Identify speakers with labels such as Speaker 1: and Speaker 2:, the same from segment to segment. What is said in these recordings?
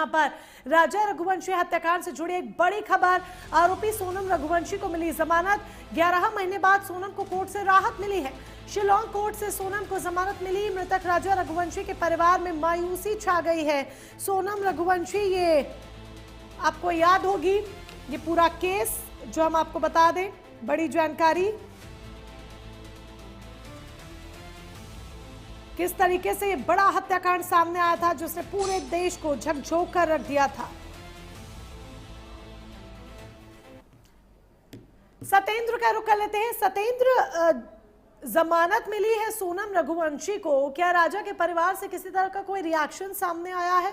Speaker 1: पर राजा रघुवंशी हत्याकांड से जुड़ी एक बड़ी खबर। आरोपी सोनम रघुवंशी को मिली जमानत। 11 महीने बाद सोनम को कोर्ट से राहत मिली है। शिलांग कोर्ट से सोनम को जमानत मिली। मृतक राजा रघुवंशी के परिवार में मायूसी छा गई है। सोनम रघुवंशी, ये आपको याद होगी ये पूरा केस जो हम आपको बता दें, बड़ी जानकारी किस तरीके से ये बड़ा हत्याकांड सामने आया था जिसने पूरे देश को झकझोर कर रख दिया था। सतेंद्र का रुख कर लेते हैं। सतेंद्र, जमानत मिली है सोनम रघुवंशी को, क्या राजा के परिवार से किसी तरह का कोई रिएक्शन सामने आया है?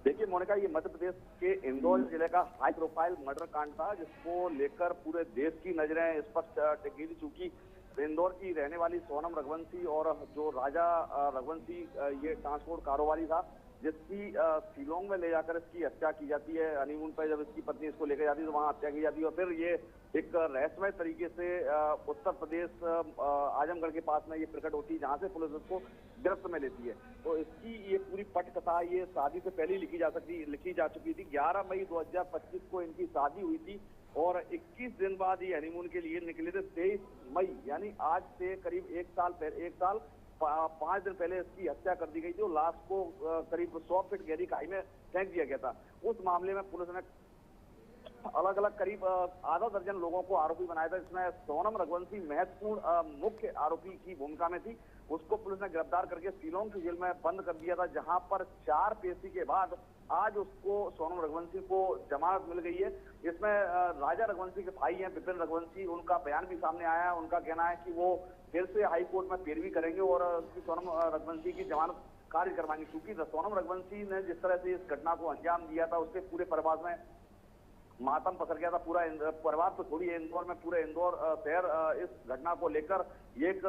Speaker 2: देखिए मोनिका, ये मध्य प्रदेश के इंदौर जिले का हाई प्रोफाइल मर्डर कांड था जिसको लेकर पूरे देश की नजरें इस पर टिकी थी। चूंकि इंदौर की रहने वाली सोनम रघुवंशी और जो राजा रघुवंशी ये ट्रांसपोर्ट कारोबारी था जिसकी शिलांग में ले जाकर इसकी हत्या की जाती है। हनीमून पर जब इसकी पत्नी इसको लेकर जाती है तो वहां हत्या की जाती है और फिर ये एक रहस्यमय तरीके से उत्तर प्रदेश आजमगढ़ के पास में ये प्रकट होती है जहां से पुलिस इसको गिरफ्त में लेती है। तो इसकी ये पूरी पटकथा ये शादी से पहले लिखी जा चुकी थी। 11 मई 2025 को इनकी शादी हुई थी और 21 दिन बाद ये हनीमून के लिए निकले थे। 23 मई यानी आज से करीब एक साल 5 दिन पहले इसकी हत्या कर दी गई थी और लाश को करीब 100 फीट गहरी खाई में फेंक दिया गया था। उस मामले में पुलिस ने अलग अलग करीब आधा दर्जन लोगों को आरोपी बनाया था, जिसमें सोनम रघुवंशी महत्वपूर्ण मुख्य आरोपी की भूमिका में थी। उसको पुलिस ने गिरफ्तार करके शिलांग की जेल में बंद कर दिया था, जहां पर 4 पेशी के बाद आज उसको सोनम रघुवंशी को जमानत मिल गई है। इसमें राजा रघुवंशी के भाई हैं विपिन रघुवंशी, उनका बयान भी सामने आया है। उनका कहना है कि वो फिर से हाई कोर्ट में पैरवी करेंगे और सोनम रघुवंशी की जमानत खारिज करवाएंगे, क्योंकि सोनम रघुवंशी ने जिस तरह से इस घटना को अंजाम दिया था उससे पूरे परिवार में मातम पसर गया था। पूरा परिवार तो छोड़िए, इंदौर में पूरे इंदौर शहर इस घटना को लेकर एक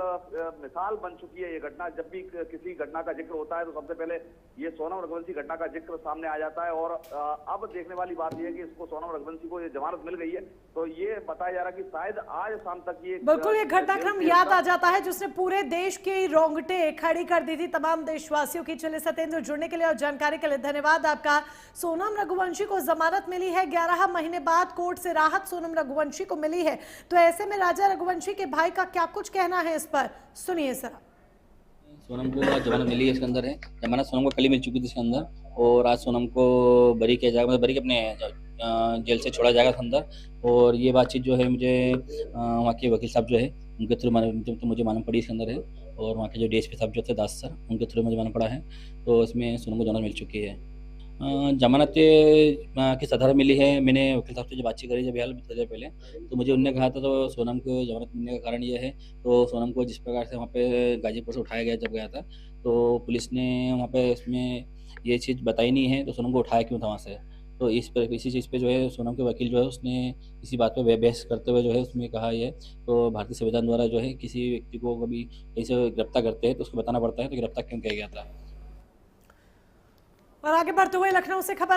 Speaker 2: मिसाल बन चुकी है। ये घटना जब भी किसी घटना का जिक्र होता है तो सबसे पहले ये सोनम रघुवंशी घटना का जिक्र सामने आ जाता है। और अब देखने वाली बात यह है कि इसको सोनम रघुवंशी को ये जमानत मिल गई है, तो ये बताया जा रहा है कि शायद आज शाम तक ये
Speaker 1: बिल्कुल ये घटनाक्रम याद आ जाता है जिसने पूरे देश के रोंगटे खड़ी कर दी थी तमाम देशवासियों की। चले सतेंद्र, जुड़ने के लिए और जानकारी के लिए धन्यवाद आपका। सोनम रघुवंशी को जमानत मिली है। 11 महीने बाद कोर्ट से राहत सोनम रघुवंशी को मिली है, तो ऐसे में राजा रघुवंशी के भाई का क्या कुछ कहना है इस पर, सुनिए सर।
Speaker 3: सोनम को जमानत मिली है, इसके अंदर है जमानत सोनम को कल ही मिल चुकी थी इसके अंदर, और आज सोनम को बरी किया जाएगा, मतलब बरी के अपने जेल से छोड़ा जाएगा अंदर। और ये बातचीत जो है मुझे वहाँ के वकील साहब जो है उनके थ्रू मुझे मालूम पड़ी इसके अंदर है, और वहाँ के जो DSP साहब जो थे दास सर, उनके थ्रू मुझे मालूम पड़ा है। तो इसमें सोनम को जमानत मिल चुकी है। जमानत किस आधार मिली है, मैंने वकील साहब से जो बातचीत करी जब हाल थोड़ी देर पहले, तो मुझे उनने कहा था तो सोनम को जमानत मिलने का कारण ये है, तो सोनम को जिस प्रकार से वहाँ पे गाजीपुर से उठाया गया जब गया था, तो पुलिस ने वहाँ पे इसमें ये चीज़ बताई नहीं है तो सोनम को उठाया क्यों था वहाँ से। तो इसी चीज़ पे जो है सोनम के वकील जो है उसने इसी बात पे बहस करते हुए जो है उसमें कहा है, तो भारतीय संविधान द्वारा जो है किसी व्यक्ति को कभी कहीं से गिरफ्तार करते हैं तो उसको बताना पड़ता है तो गिरफ्तार क्यों किया गया था।
Speaker 1: और आगे बढ़ते हुए लखनऊ से खबर